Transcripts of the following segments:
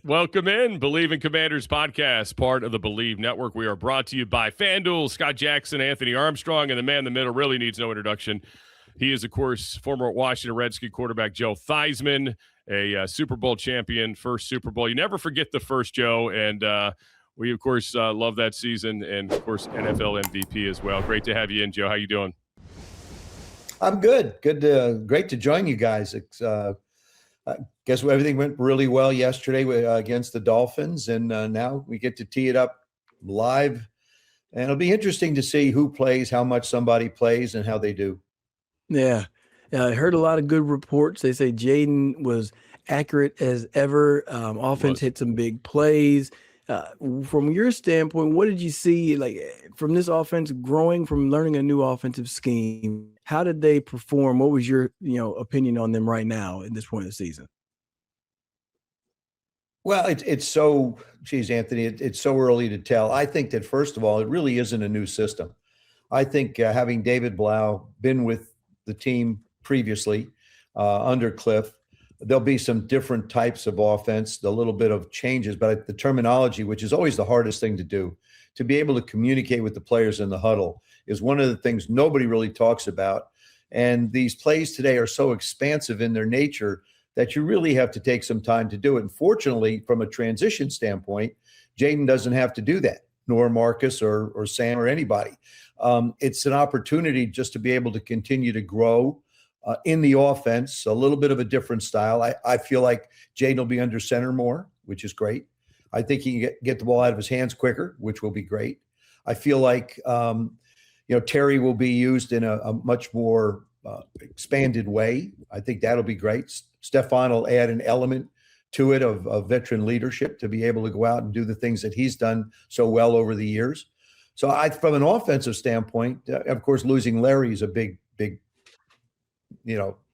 Welcome in, Bleav in Commanders podcast, part of the Bleav Network. We are brought to you by FanDuel, Scott Jackson, Anthony Armstrong, and the man in the middle really needs no introduction. He is, of course, former Washington Redskins quarterback Joe Theismann, a Super Bowl champion, first Super Bowl. You never forget the first, Joe, and we, of course, love that season, and, of course, NFL MVP as well. Great to have you in, Joe. How you doing? I'm good. Great to join you guys. I guess everything went really well yesterday against the Dolphins, and now we get to tee it up live. And it'll be interesting to see who plays, how much somebody plays, and how they do. Yeah. I heard a lot of good reports. They say Jayden was accurate as ever. Offense hit some big plays. From your standpoint, what did you see from this offense growing from learning a new offensive scheme? How did they perform? What was your opinion on them right now at this point of the season? Well, it's so, Anthony, it's so early to tell. I think that, first of all, it really isn't a new system. I think having David Bleav been with the team previously under Cliff, there'll be some different types of offense, a little bit of changes, but the terminology, which is always the hardest thing to do, to be able to communicate with the players in the huddle is one of the things nobody really talks about. And these plays today are so expansive in their nature that you really have to take some time to do it. And fortunately, from a transition standpoint, Jayden doesn't have to do that, nor Marcus or Sam or anybody. It's an opportunity just to be able to continue to grow in the offense, a little bit of a different style. I feel like Jayden will be under center more, which is great. I think he can get the ball out of his hands quicker, which will be great. I feel like Terry will be used in a much more expanded way. I think that'll be great. Stefan will add an element to it of veteran leadership to be able to go out and do the things that he's done so well over the years. So from an offensive standpoint, of course, losing Larry is a big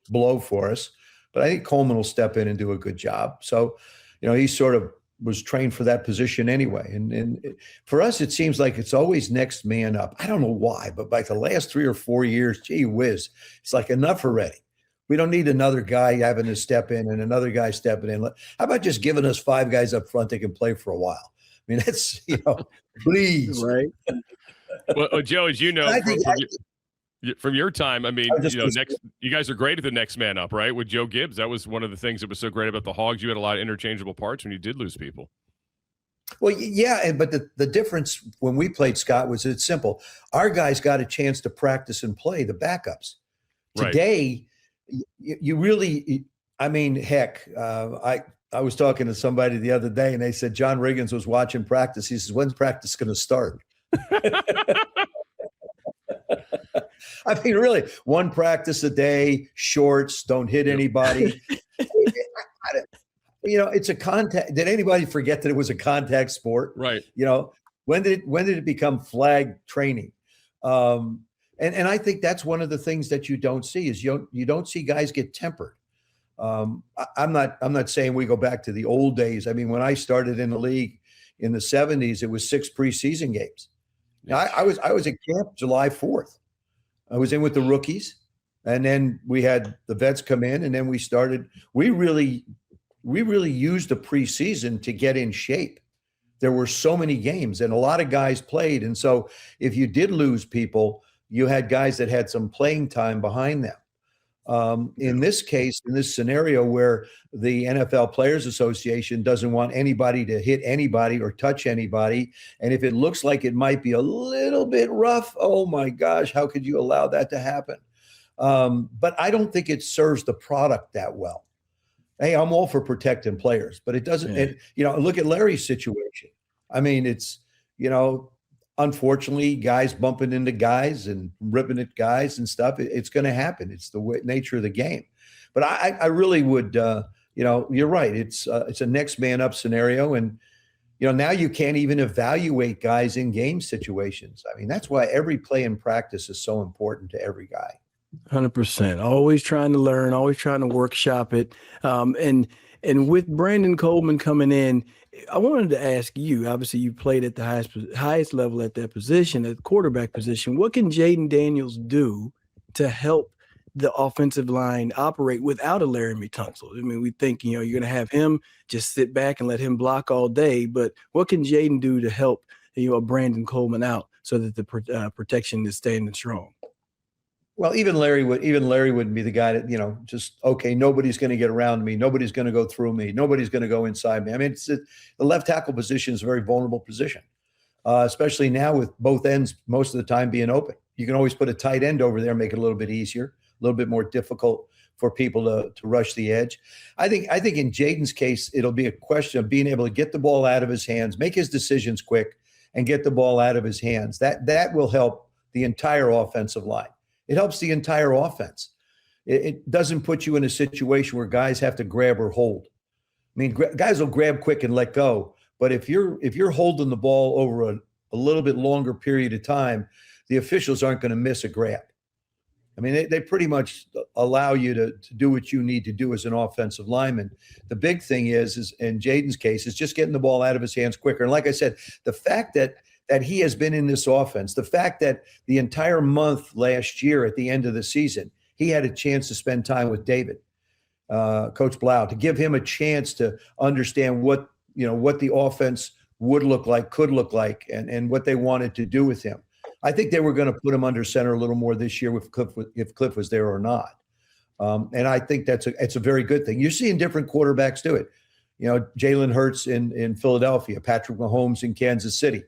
blow for us. But I think Coleman will step in and do a good job. So, he sort of was trained for that position anyway. And for us, it seems like it's always next man up. I don't know why, but like the last 3 or 4 years, gee whiz, it's like enough already. We don't need another guy having to step in and another guy stepping in. How about just giving us 5 guys up front that can play for a while? I mean, that's, please. Right. Well, Joe, as you know, from your time, I mean, you guys are great at the next man up, right? With Joe Gibbs, that was one of the things that was so great about the Hogs. You had a lot of interchangeable parts when you did lose people. Well, yeah, but the difference when we played, Scott, was it's simple. Our guys got a chance to practice and play the backups. Today, you really, I mean, heck, I was talking to somebody the other day, and they said John Riggins was watching practice. He says, when's practice going to start? I mean, really, one practice a day, shorts, don't hit anybody. It's a contact. Did anybody forget that it was a contact sport? Right. When did it become flag training? And I think that's one of the things that you don't see is you don't see guys get tempered. I'm not saying we go back to the old days. I mean, when I started in the league in the 70s, it was 6 preseason games. Now, I was at camp July 4th. I was in with the rookies, and then we had the vets come in, and then we started. We really used the preseason to get in shape. There were so many games, and a lot of guys played. And so if you did lose people, you had guys that had some playing time behind them. In this case, in this scenario where the NFL Players Association doesn't want anybody to hit anybody or touch anybody, and if it looks like it might be a little bit rough, oh my gosh, how could you allow that to happen? But I don't think it serves the product that well. Hey, I'm all for protecting players, but it doesn't. Yeah. Look at Larry's situation. I mean, it's unfortunately, guys bumping into guys and ripping at guys and stuff. It's going to happen. It's the nature of the game. But I really would, you're right. It's a next man up scenario. And, now you can't even evaluate guys in game situations. I mean, that's why every play in practice is so important to every guy. 100%. Always trying to learn, always trying to workshop it. And with Brandon Coleman coming in, I wanted to ask you, obviously you played at the highest level at that position, at the quarterback position. What can Jayden Daniels do to help the offensive line operate without a Laramie Tunsil? I mean, we think, you're going to have him just sit back and let him block all day, but what can Jayden do to help, a Brandon Coleman out so that the protection is standing strong? Well, even Larry wouldn't be the guy that, just, okay, nobody's going to get around me. Nobody's going to go through me. Nobody's going to go inside me. I mean, the left tackle position is a very vulnerable position, especially now with both ends most of the time being open. You can always put a tight end over there, make it a little bit easier, a little bit more difficult for people to rush the edge. I think in Jayden's case, it'll be a question of being able to get the ball out of his hands, make his decisions quick, and get the ball out of his hands. That will help the entire offensive line. It helps the entire offense. It doesn't put you in a situation where guys have to grab or hold. I mean, guys will grab quick and let go, but if you're holding the ball over a little bit longer period of time, the officials aren't going to miss a grab. I mean, they pretty much allow you to do what you need to do as an offensive lineman. The big thing is in Jayden's case, is just getting the ball out of his hands quicker. And like I said, the fact that he has been in this offense, the fact that the entire month last year at the end of the season, he had a chance to spend time with David, Coach Bleav, to give him a chance to understand what the offense would look like, could look like, and what they wanted to do with him. I think they were going to put him under center a little more this year if Cliff was there or not. And I think it's a very good thing. You're seeing different quarterbacks do it. Jalen Hurts in Philadelphia, Patrick Mahomes in Kansas City,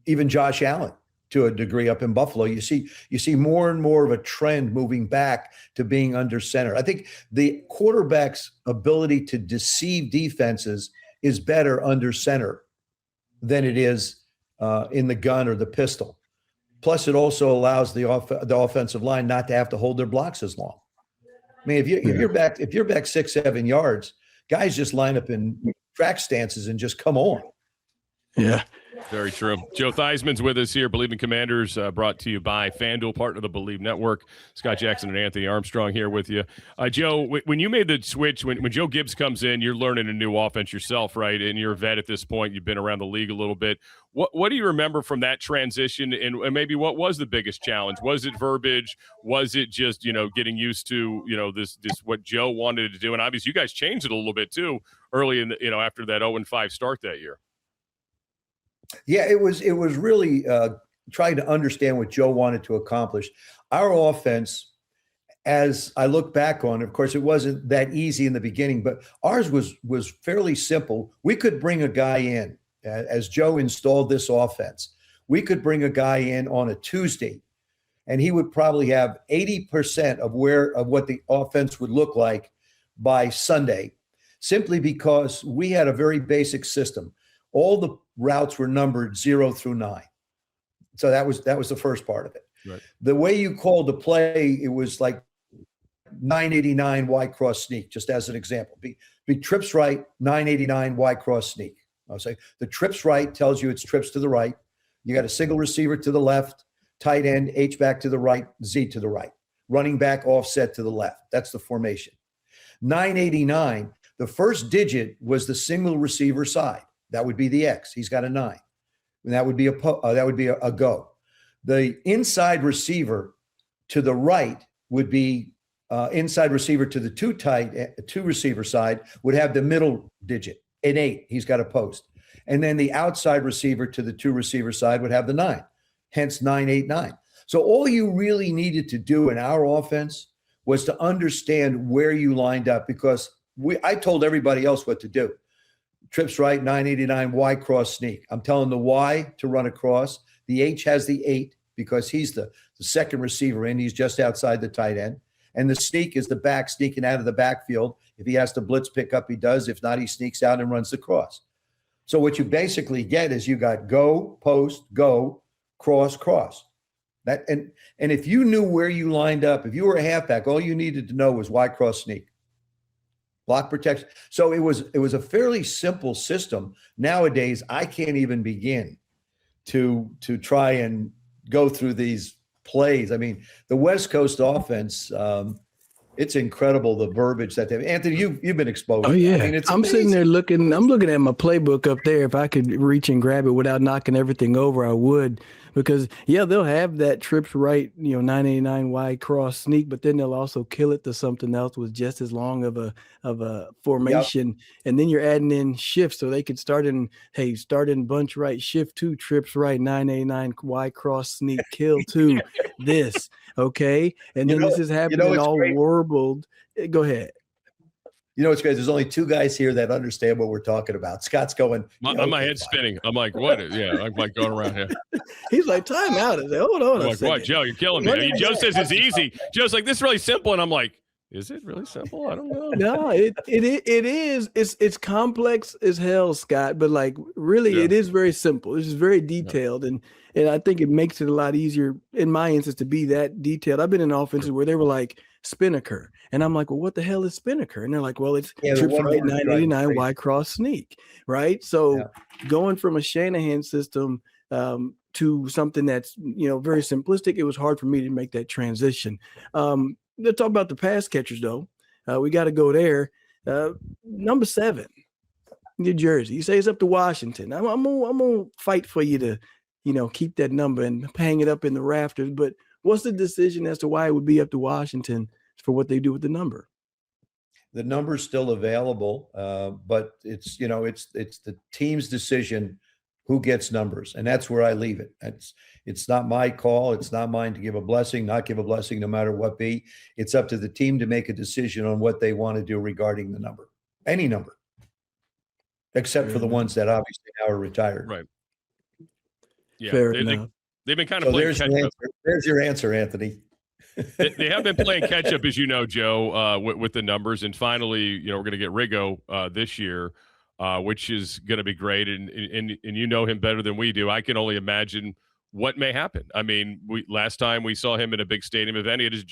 even Josh Allen to a degree up in Buffalo. You see more and more of a trend moving back to being under center. I think the quarterback's ability to deceive defenses is better under center than it is in the gun or the pistol. Plus, it also allows the offensive line not to have to hold their blocks as long. I mean, if you're back 6-7 yards, guys just line up in track stances and just come on. Yeah. Very true. Joe Theismann's with us here. Bleav in Commanders, brought to you by FanDuel, part of the Bleav Network. Scott Jackson and Anthony Armstrong here with you. Joe, when you made the switch, when Joe Gibbs comes in, you're learning a new offense yourself, right? And you're a vet at this point. You've been around the league a little bit. What do you remember from that transition? And maybe what was the biggest challenge? Was it verbiage? Was it just, getting used to, this what Joe wanted to do? And obviously you guys changed it a little bit too early in the, after that 0-5 start that year. Yeah, it was really trying to understand what Joe wanted to accomplish. Our offense, as I look back on, of course, it wasn't that easy in the beginning, but ours was fairly simple. We could bring a guy in, as Joe installed this offense. We could bring a guy in on a Tuesday, and he would probably have 80% of what the offense would look like by Sunday, simply because we had a very basic system. All the routes were numbered 0 through 9. So that was the first part of it. Right. The way you called the play, it was like 989 Y cross sneak, just as an example. Be trips right, 989 Y cross sneak. I'll say the trips right tells you it's trips to the right. You got a single receiver to the left, tight end, H back to the right, Z to the right, running back offset to the left. That's the formation. 989, the first digit was the single receiver side. That would be the X. He's got a 9. And that would be a go. The inside receiver to the right would be inside receiver to the two receiver side would have the middle digit, an 8. He's got a post. And then the outside receiver to the 2 receiver side would have the 9. Hence 989. So all you really needed to do in our offense was to understand where you lined up, because I told everybody else what to do. Trips right, 989, Y cross sneak. I'm telling the Y to run across. The H has the 8 because he's the second receiver in. He's just outside the tight end. And the sneak is the back sneaking out of the backfield. If he has to blitz pick up, he does. If not, he sneaks out and runs the cross. So what you basically get is you got go, post, go, cross, cross. And if you knew where you lined up, if you were a halfback, all you needed to know was Y cross sneak. Block protection. So it was a fairly simple system. Nowadays, I can't even begin to try and go through these plays. I mean, the West Coast offense, it's incredible the verbiage that they have. Anthony, you've been exposed. Oh yeah, I mean, I'm sitting there looking. I'm looking at my playbook up there. If I could reach and grab it without knocking everything over, I would. because they'll have that trips right, 989 wide cross sneak, but then they'll also kill it to something else with just as long of a formation. And then you're adding in shifts, so they could start in bunch right, shift 2, trips right, 989 wide cross sneak, kill 2, this. Okay. And then this is happening all warbled. Go ahead. It's great. There's only 2 guys here that understand what we're talking about. Scott's going. My head's spinning. I'm like, what? Yeah, I'm like going around here. He's like, time out. I say, hold on. I'm like, what, Joe? You're killing me. Joe says it's easy. Joe's like, this is really simple, and I'm like, is it really simple? I don't know. No, it is. It's complex as hell, Scott. But like, really, it is very simple. It's just very detailed, and I think it makes it a lot easier in my instance to be that detailed. I've been in offenses where they were like Spinnaker, and I'm like, well, what the hell is Spinnaker? And they're like, well, it's trips right 989 wide cross sneak, right? So going from a Shanahan system to something that's very simplistic, it was hard for me to make that transition. Let's talk about the pass catchers, though. We got to go there. Number 7, New Jersey. You say it's up to Washington. I'm gonna fight for you to, keep that number and hang it up in the rafters. But what's the decision as to why it would be up to Washington for what they do with the number? The number's still available, but it's the team's decision who gets numbers, and that's where I leave it. It's not my call. It's not mine to give a blessing, not give a blessing, no matter what be. It's up to the team to make a decision on what they want to do regarding the number, any number, except for the ones that obviously now are retired. Right. Yeah. Fair enough. They've been kind of playing catch up. There's your answer, Anthony. They have been playing catch up, as you know, Joe, with the numbers. And finally, we're going to get Riggo this year, which is going to be great. And you know him better than we do. I can only imagine what may happen. I mean, last time we saw him in a big stadium event, he had his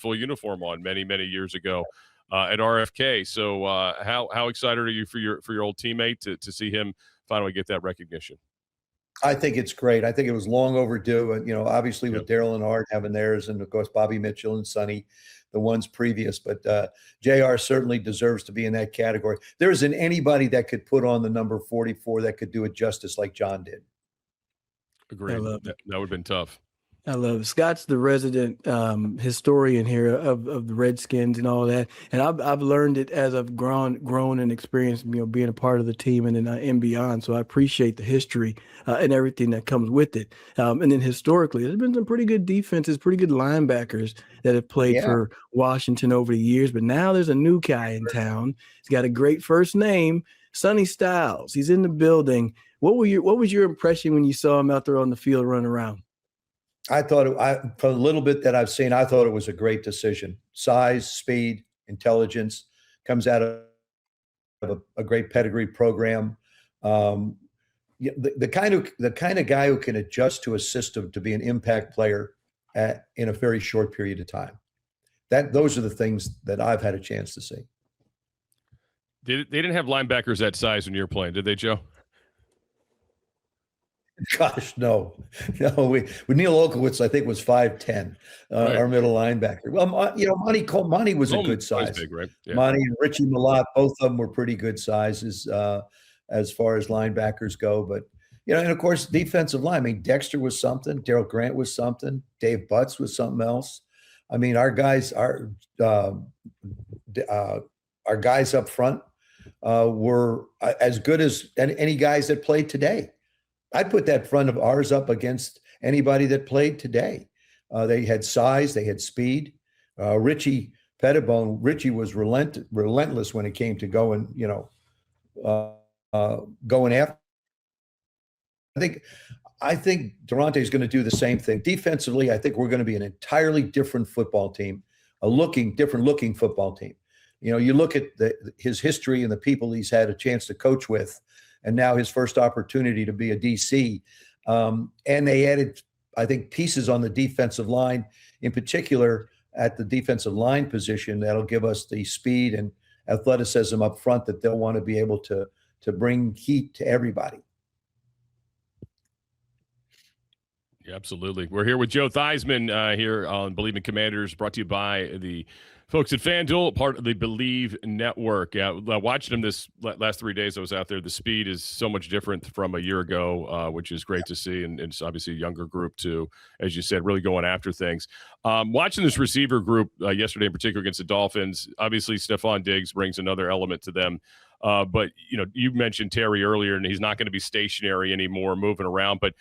full uniform on many, many years ago at RFK. So how excited are you for your old teammate to see him finally get that recognition? I think it's great. I think it was long overdue. Obviously with Daryl and Art having theirs, and of course Bobby Mitchell and Sonny, the ones previous. But JR certainly deserves to be in that category. There isn't anybody that could put on the number 44 that could do it justice like John did. Agreed. That would have been tough. I love it. Scott's the resident historian here of the Redskins and all that, and I've learned it as I've grown and experienced, being a part of the team and beyond. So I appreciate the history and everything that comes with it. And then historically, there's been some pretty good defenses, pretty good linebackers that have played for Washington over the years. But now there's a new guy in town. He's got a great first name, Sonny Styles. He's in the building. What was your impression when you saw him out there on the field running around? I thought, from a little bit that I've seen, I thought it was a great decision. Size, speed, intelligence, comes out of a great pedigree program. The kind of guy who can adjust to a system to be an impact player in a very short period of time. Those are the things that I've had a chance to see. They didn't have linebackers that size when you were playing, did they, Joe? Gosh, no. With Neil Olkowitz, I think was 5'10", right. Our middle linebacker. Well, Monty was a good size. Big, right? Yeah. Monty and Richie Malott, both of them were pretty good sizes as far as linebackers go. But and of course, defensive line. I mean, Dexter was something. Daryl Grant was something. Dave Butts was something else. I mean, our guys up front were as good as any guys that played today. I'd put that front of ours up against anybody that played today. They had size, they had speed. Richie was relentless when it came to going after. I think Daronte is going to do the same thing. Defensively, I think we're going to be an entirely different football team, different looking football team. You look at his history and the people he's had a chance to coach with, and now his first opportunity to be a DC. And they added, I think, pieces on the defensive line, in particular at the defensive line position, that'll give us the speed and athleticism up front that they'll want to be able to bring heat to everybody. Yeah, absolutely. We're here with Joe Theismann here on Bleav in Commanders, brought to you by the Folks at FanDuel, part of the Bleav network. Watching them this last 3 days I was out there, the speed is so much different from a year ago, which is great to see. And it's obviously a younger group, too, as you said, really going after things. Watching this receiver group yesterday in particular against the Dolphins, obviously Stephon Diggs brings another element to them. But, you mentioned Terry earlier, and he's not going to be stationary anymore, moving around. But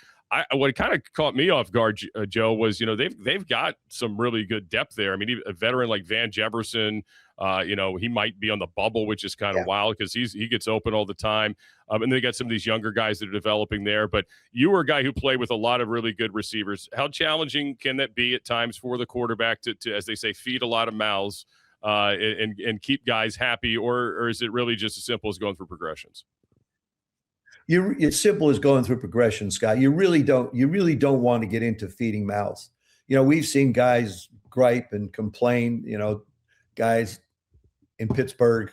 what kind of caught me off guard, Joe, was they've got some really good depth there. I mean, even a veteran like Van Jefferson, he might be on the bubble, which is kind of wild because he gets open all the time. And they got some of these younger guys that are developing there. But you were a guy who played with a lot of really good receivers. How challenging can that be at times for the quarterback to as they say, feed a lot of mouths and keep guys happy, or is it really just as simple as going through progressions? It's simple as going through progression, Scott. You really don't want to get into feeding mouths. We've seen guys gripe and complain, guys in Pittsburgh,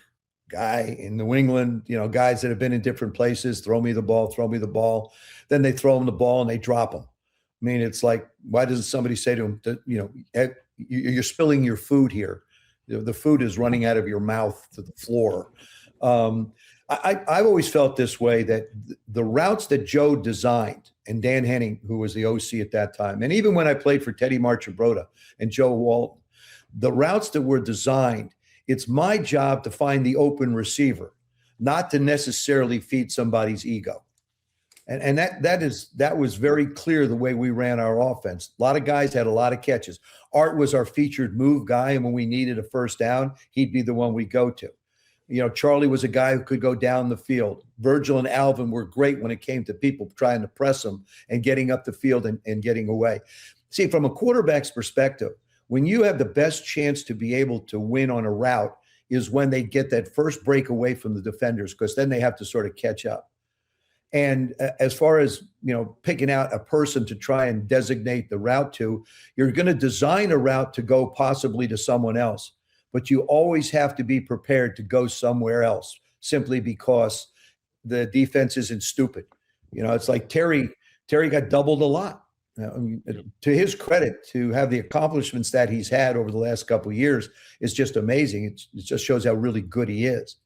guy in New England, guys that have been in different places, throw me the ball. Then they throw them the ball and they drop them. I mean, it's like, why doesn't somebody say to him that, you're spilling your food here. The food is running out of your mouth to the floor. I've always felt this way, that the routes that Joe designed, and Dan Henning, who was the OC at that time, and even when I played for Teddy Marchibroda and Joe Walton, the routes that were designed, it's my job to find the open receiver, not to necessarily feed somebody's ego. And that was very clear the way we ran our offense. A lot of guys had a lot of catches. Art was our featured move guy, and when we needed a first down, he'd be the one we go to. Charlie was a guy who could go down the field. Virgil and Alvin were great when it came to people trying to press them and getting up the field and getting away. See, from a quarterback's perspective, when you have the best chance to be able to win on a route is when they get that first break away from the defenders, because then they have to sort of catch up. And as far as, picking out a person to try and designate the route to, you're going to design a route to go possibly to someone else. But you always have to be prepared to go somewhere else, simply because the defense isn't stupid. It's like Terry got doubled a lot. To his credit, to have the accomplishments that he's had over the last couple of years is just amazing. It just shows how really good he is.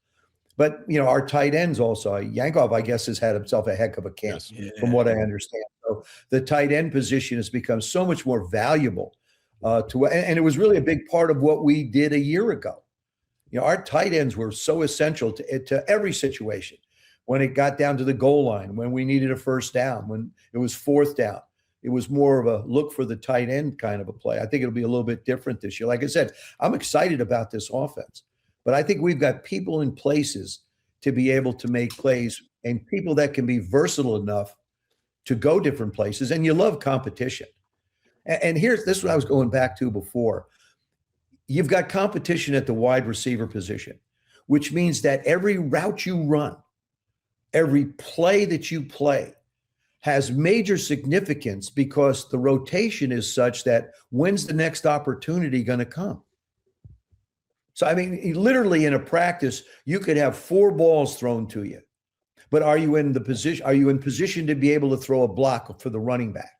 But, our tight ends also, Yankov, I guess, has had himself a heck of a camp, from what I understand. So the tight end position has become so much more valuable. And it was really a big part of what we did a year ago. Our tight ends were so essential to every situation. When it got down to the goal line, when we needed a first down, when it was fourth down, it was more of a look for the tight end kind of a play. I think it'll be a little bit different this year. Like I said, I'm excited about this offense, but I think we've got people in places to be able to make plays, and people that can be versatile enough to go different places. And you love competition. And this is what I was going back to before. You've got competition at the wide receiver position, which means that every route you run, every play that you play has major significance, because the rotation is such that when's the next opportunity going to come? So, I mean, literally in a practice, you could have 4 balls thrown to you, but are you in position to be able to throw a block for the running back?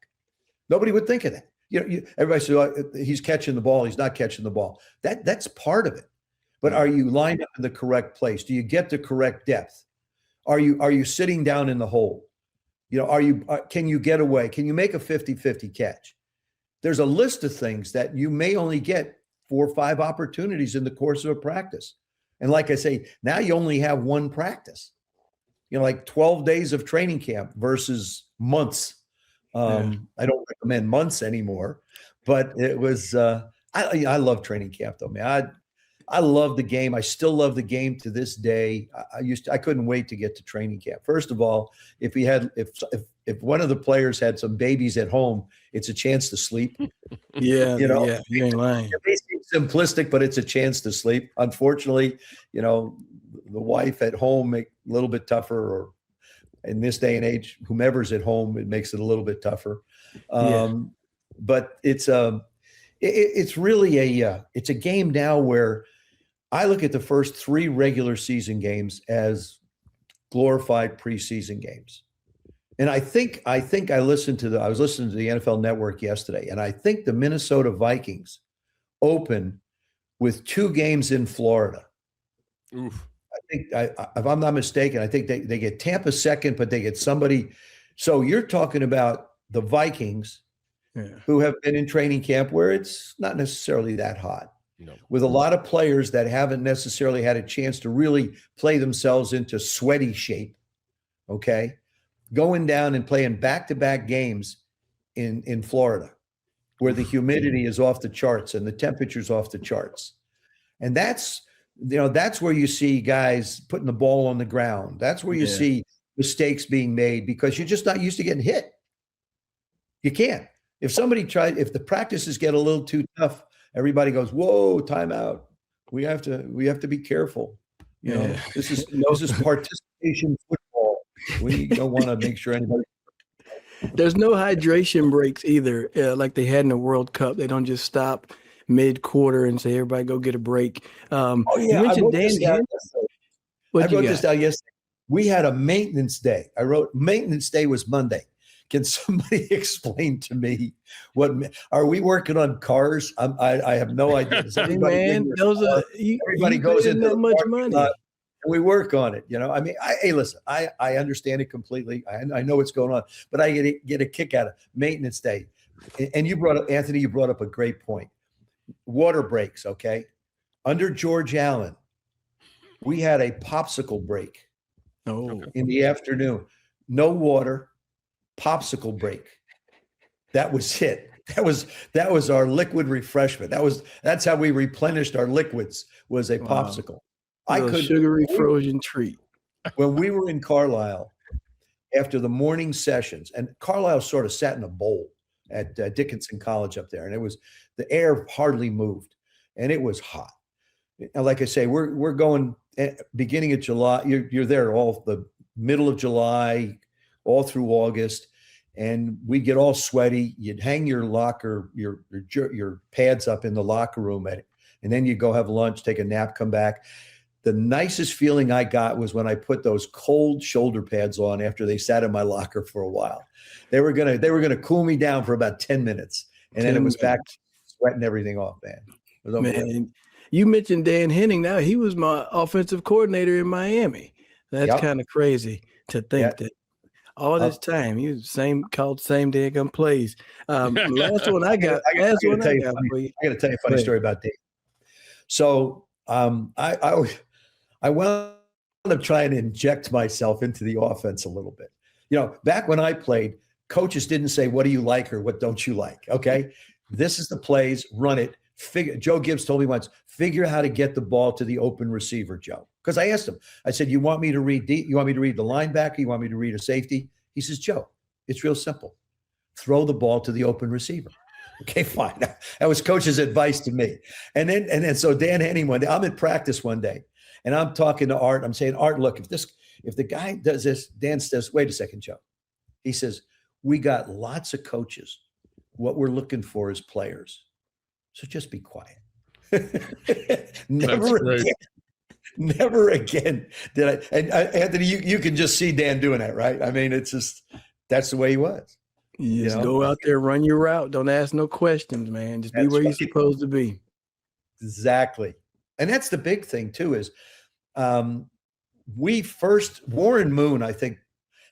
Nobody would think of that. Everybody says, oh, he's catching the ball. He's not catching the ball. That's part of it. But are you lined up in the correct place? Do you get the correct depth? Are you sitting down in the hole? Can you get away? Can you make a 50-50 catch? There's a list of things that you may only get 4 or 5 opportunities in the course of a practice. And like I say, now you only have one practice. Like 12 days of training camp versus months. I don't recommend months anymore, but it was, I love training camp though, man. I love the game. I still love the game to this day. I couldn't wait to get to training camp. First of all, if one of the players had some babies at home, it's a chance to sleep. Yeah, you ain't lying. It's simplistic, but it's a chance to sleep. Unfortunately, the wife at home make it a little bit tougher, or in this day and age, whomever's at home, it makes it a little bit tougher. But it's really it's a game now where I look at the first 3 regular season games as glorified preseason games. And I was listening to the NFL Network yesterday, and I think the Minnesota Vikings open with 2 games in Florida. Oof. I think, if I'm not mistaken, I think they get Tampa second, but they get somebody. So you're talking about the Vikings, who have been in training camp where it's not necessarily that hot, with a lot of players that haven't necessarily had a chance to really play themselves into sweaty shape. Okay, going down and playing back-to-back games in Florida, where the humidity is off the charts and the temperature's off the charts, and that's where you see guys putting the ball on the ground. That's where you see mistakes being made because you're just not used to getting hit. You can't. If the practices get a little too tough, everybody goes, "Whoa, timeout. We have to be careful." This is participation football. We don't want to make sure anybody. There's no hydration breaks either, like they had in the World Cup. They don't just stop mid-quarter and say, "Everybody go get a break." You mentioned Dan Henning. I wrote this down yesterday. We had a maintenance day. I wrote maintenance day was Monday. Can somebody explain to me are we working on cars? I have no idea. Everybody goes into that much money. And we work on it. I mean, hey, listen, I understand it completely. I know what's going on, but I get a kick out of maintenance day. And you brought up, Anthony, you brought up a great point. Water breaks, okay? Under George Allen, we had a popsicle break in the afternoon. No water. Popsicle break. That was it. That was our liquid refreshment. That's how we replenished our liquids, was a popsicle. Sugary frozen treat. When we were in Carlisle after the morning sessions, and Carlisle sort of sat in a bowl at Dickinson College up there, and it was the air hardly moved, and it was hot. And like I say, we're going beginning of July. You're there all the middle of July, all through August, and we get all sweaty. You'd hang your locker, your pads up in the locker room, and then you go have lunch, take a nap, come back. The nicest feeling I got was when I put those cold shoulder pads on after they sat in my locker for a while. They were gonna cool me down for about 10 minutes, and then it was back sweating everything off, man. Man, you mentioned Dan Henning. Now he was my offensive coordinator in Miami. That's kind of crazy to think that. All this time, he was called same daggum plays. Last one I got. I got to tell you a funny story about Dave. So I wound up trying to inject myself into the offense a little bit. Back when I played, coaches didn't say, "What do you like?" or "What don't you like?" Okay, this is the plays. Run it. Joe Gibbs told me once, figure out how to get the ball to the open receiver, Joe. Because I asked him, I said, you want me to read deep? You want me to read the linebacker? You want me to read a safety? He says, Joe, it's real simple. Throw the ball to the open receiver. Okay, fine. That was coach's advice to me. And then so Dan Henning one day, I'm in practice one day, and I'm talking to Art. I'm saying, Art, look, if the guy does this, Dan says, wait a second, Joe. He says, we got lots of coaches. What we're looking for is players. So just be quiet. Never again did I. And Anthony, you can just see Dan doing that, right? I mean, it's just that's the way he was. You just go out there, run your route. Don't ask no questions, man. Just be where you're supposed to be. Exactly. And that's the big thing too. Is Warren Moon, I think,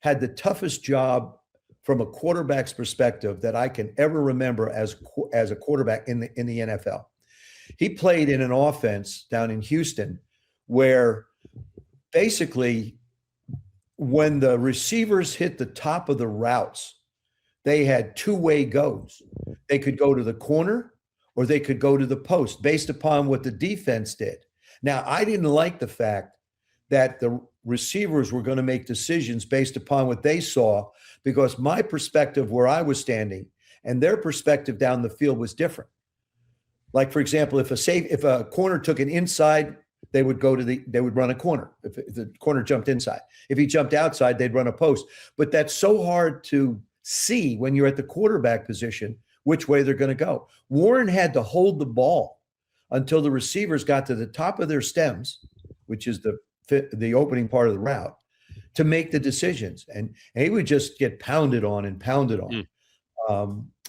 had the toughest job from a quarterback's perspective that I can ever remember as a quarterback in the NFL. He played in an offense down in Houston where basically when the receivers hit the top of the routes, they had two-way goes. They could go to the corner or they could go to the post based upon what the defense did. Now, I didn't like the fact that the receivers were going to make decisions based upon what they saw, because my perspective where I was standing and their perspective down the field was different. Like, for example, if a corner took an inside, they would run a corner. If the corner jumped inside, if he jumped outside, they'd run a post. But that's so hard to see when you're at the quarterback position, which way they're going to go. Warren had to hold the ball until the receivers got to the top of their stems, which is the opening part of the route, to make the decisions. And he would just get pounded on. And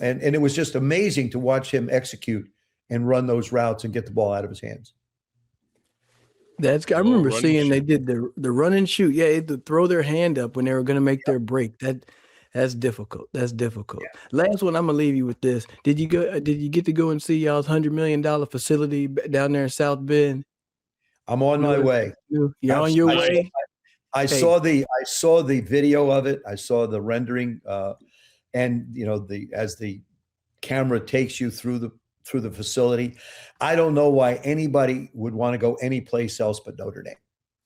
it was just amazing to watch him execute and run those routes and get the ball out of his hands. I remember run seeing and they shoot. did the run and shoot. Yeah, they had to throw their hand up when they were going to make their break. That's difficult. That's difficult. Last one, I'm gonna leave you with this. Did you get to go and see y'all's $100 million facility down there in South Bend? I'm on my way. You're on your way. I saw the video of it. I saw the rendering, and as the camera takes you through the facility. I don't know why anybody would want to go anyplace else but Notre Dame.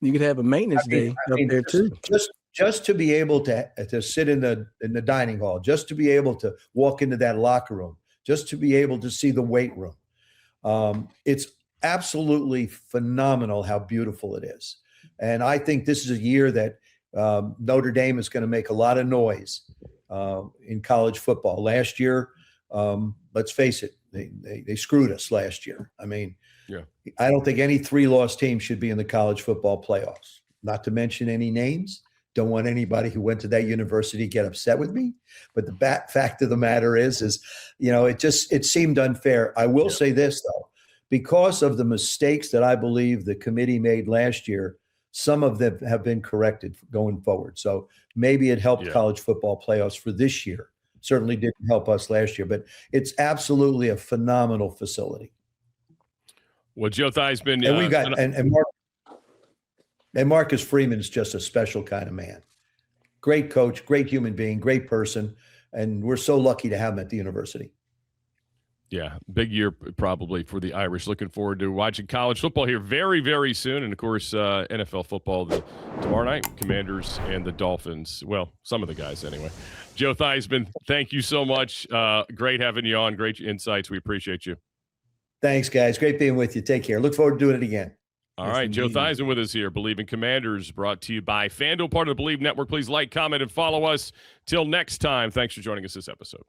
You could have a maintenance day up there too. Just to be able to sit in the dining hall, just to be able to walk into that locker room, just to be able to see the weight room. It's absolutely phenomenal how beautiful it is. And I think this is a year that Notre Dame is going to make a lot of noise in college football. Last year, let's face it, they screwed us last year. I mean, I don't think any 3-loss team should be in the college football playoffs, not to mention any names. Don't want anybody who went to that university get upset with me. But the fact of the matter is it seemed unfair. I will say this, though, because of the mistakes that I believe the committee made last year, some of them have been corrected going forward. So maybe it helped college football playoffs for this year. Certainly didn't help us last year, but it's absolutely a phenomenal facility. Well, Joe Theismann, and we got and Marcus Freeman is just a special kind of man. Great coach, great human being, great person, and we're so lucky to have him at the university. Yeah, big year probably for the Irish. Looking forward to watching college football here very, very soon. And, of course, NFL football tomorrow night, Commanders and the Dolphins. Well, some of the guys anyway. Joe Theismann, thank you so much. Great having you on. Great insights. We appreciate you. Thanks, guys. Great being with you. Take care. Look forward to doing it again. All right, Joe Theismann with us here. Bleav in Commanders, brought to you by FanDuel, part of the Bleav Network. Please like, comment, and follow us. Till next time, thanks for joining us this episode.